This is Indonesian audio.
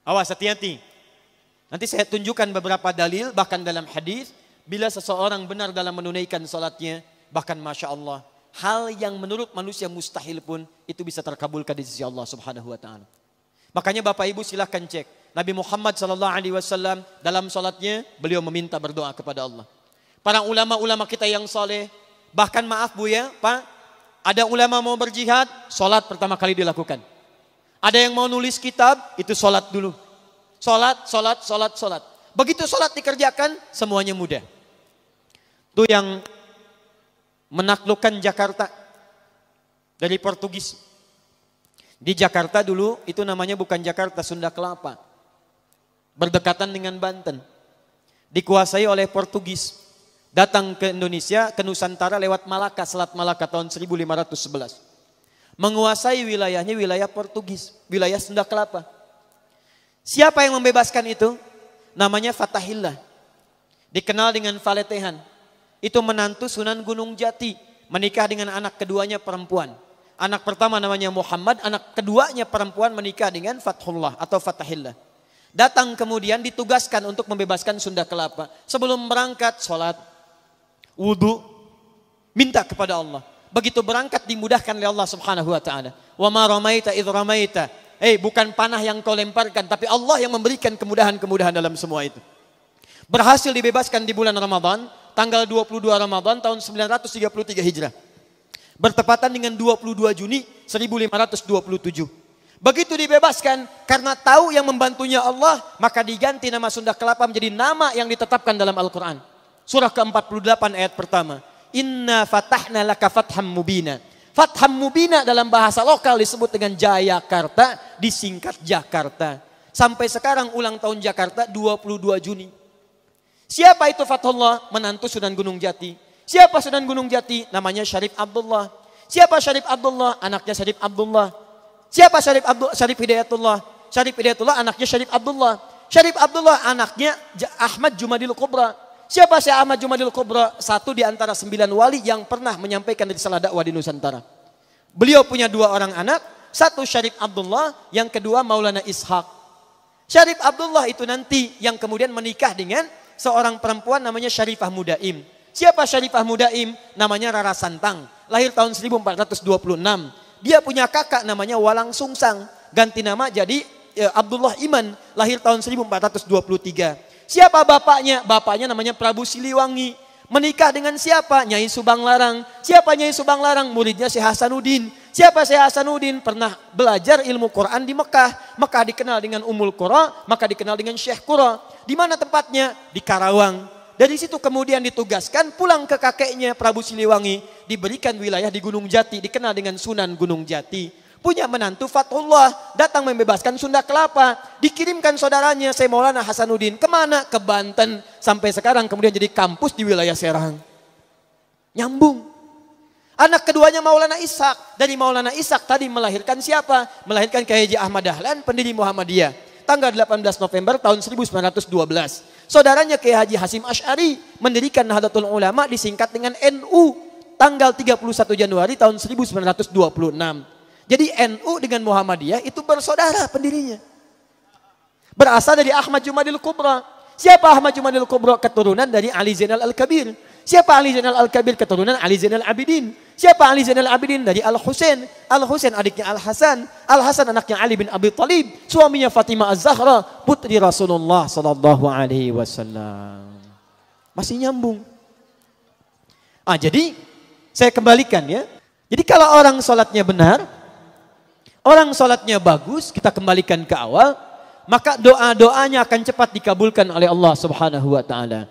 Awas, hati-hati. Nanti saya tunjukkan beberapa dalil, bahkan dalam hadis, bila seseorang benar dalam menunaikan salatnya, bahkan Masya Allah, hal yang menurut manusia mustahil pun, itu bisa terkabulkan di sisi Allah Subhanahu Wa Taala. Makanya Bapak Ibu silahkan cek. Nabi Muhammad SAW dalam salatnya, beliau meminta berdoa kepada Allah. Para ulama-ulama kita yang soleh, bahkan maaf Bu ya, Pak, ada ulama mau berjihad, salat pertama kali dilakukan. Ada yang mau nulis kitab, itu salat dulu. Salat. Begitu salat dikerjakan, semuanya mudah. Itu yang menaklukkan Jakarta dari Portugis. Di Jakarta dulu, itu namanya bukan Jakarta, Sunda Kelapa. Berdekatan dengan Banten. Dikuasai oleh Portugis. Datang ke Indonesia, ke Nusantara lewat Malaka, Selat Malaka tahun 1511. Menguasai wilayahnya wilayah Portugis, wilayah Sunda Kelapa. Siapa yang membebaskan itu? Namanya Fatahillah. Dikenal dengan Faletehan. Itu menantu Sunan Gunung Jati. Menikah dengan anak keduanya perempuan. Anak pertama namanya Muhammad, anak keduanya perempuan menikah dengan Fathullah atau Fatahillah. Datang kemudian ditugaskan untuk membebaskan Sunda Kelapa. Sebelum berangkat, sholat, wudu, minta kepada Allah. Begitu berangkat dimudahkan oleh Allah Subhanahu Wa Taala. Wa ma ramaita idh ramaita. Bukan panah yang kau lemparkan, tapi Allah yang memberikan kemudahan-kemudahan dalam semua itu. Berhasil dibebaskan di bulan Ramadan, tanggal 22 Ramadan tahun 933 Hijrah. Bertepatan dengan 22 Juni 1527. Begitu dibebaskan, karena tahu yang membantunya Allah, maka diganti nama Sunda Kelapa menjadi nama yang ditetapkan dalam Al-Quran. Surah ke-48 ayat pertama. Inna fatahna laka fatham mubina. Fatham mubina dalam bahasa lokal disebut dengan Jayakarta, disingkat Jakarta. Sampai sekarang ulang tahun Jakarta 22 Juni. Siapa itu Fathullah? Menantu Sunan Gunung Jati. Siapa Sunan Gunung Jati? Namanya Syarif Abdullah. Siapa Syarif Abdullah? Anaknya Syarif Abdullah. Siapa Syarif Hidayatullah? Syarif Hidayatullah anaknya Syarif Abdullah. Syarif Abdullah anaknya Ahmad Jumadil Kubra. Siapa Syekh Ahmad Jumadil Kubra? Satu di antara 9 wali yang pernah menyampaikan risalah dakwah di Nusantara. Beliau punya 2 orang anak. Satu Syarif Abdullah, yang kedua Maulana Ishaq. Syarif Abdullah itu nanti yang kemudian menikah dengan seorang perempuan namanya Syarifah Mudaim. Siapa Syarifah Mudaim? Namanya Rara Santang. Lahir tahun 1426. Dia punya kakak namanya Walang Sungsang. Ganti nama jadi Abdullah Iman. Lahir tahun 1423. Siapa bapaknya? Bapaknya namanya Prabu Siliwangi. Menikah dengan siapa? Nyai Subang Larang. Siapa Nyai Subang Larang? Muridnya Syekh Hasanuddin. Siapa Syekh Hasanuddin? Pernah belajar ilmu Quran di Mekah. Mekah dikenal dengan Ummul Qura, maka dikenal dengan Syekh Qura. Di mana tempatnya? Di Karawang. Dari situ kemudian ditugaskan pulang ke kakeknya Prabu Siliwangi. Diberikan wilayah di Gunung Jati, dikenal dengan Sunan Gunung Jati. Punya menantu Fathullah, datang membebaskan Sunda Kelapa. Dikirimkan saudaranya Syekh Maulana Hasanuddin. Kemana? Ke Banten. Sampai sekarang kemudian jadi kampus di wilayah Serang. Nyambung. Anak keduanya Maulana Ishaq. Dari Maulana Ishaq tadi melahirkan siapa? Melahirkan Kyai Haji Ahmad Dahlan, pendiri Muhammadiyah. Tanggal 18 November tahun 1912. Saudaranya Kyai Haji Hasim Asy'ari mendirikan Nahdlatul Ulama disingkat dengan NU. Tanggal 31 Januari tahun 1926. Jadi NU dengan Muhammadiyah itu bersaudara pendirinya. Berasal dari Ahmad Jumadil Kubra. Siapa Ahmad Jumadil Kubra? Keturunan dari Ali Zainal Al-Kabir. Siapa Ali Zainal Al-Kabir? Keturunan Ali Zainal Abidin. Siapa Ali Zainal Abidin? Dari Al-Husain. Al-Husain adiknya Al-Hasan. Al-Hasan anaknya Ali bin Abi Thalib. Suaminya Fatimah Az-Zahra, putri Rasulullah sallallahu alaihi wasallam. Masih nyambung. Jadi saya kembalikan ya. Jadi kalau orang sholatnya benar, orang sholatnya bagus, kita kembalikan ke awal, maka doa-doanya akan cepat dikabulkan oleh Allah Subhanahu wa Ta'ala.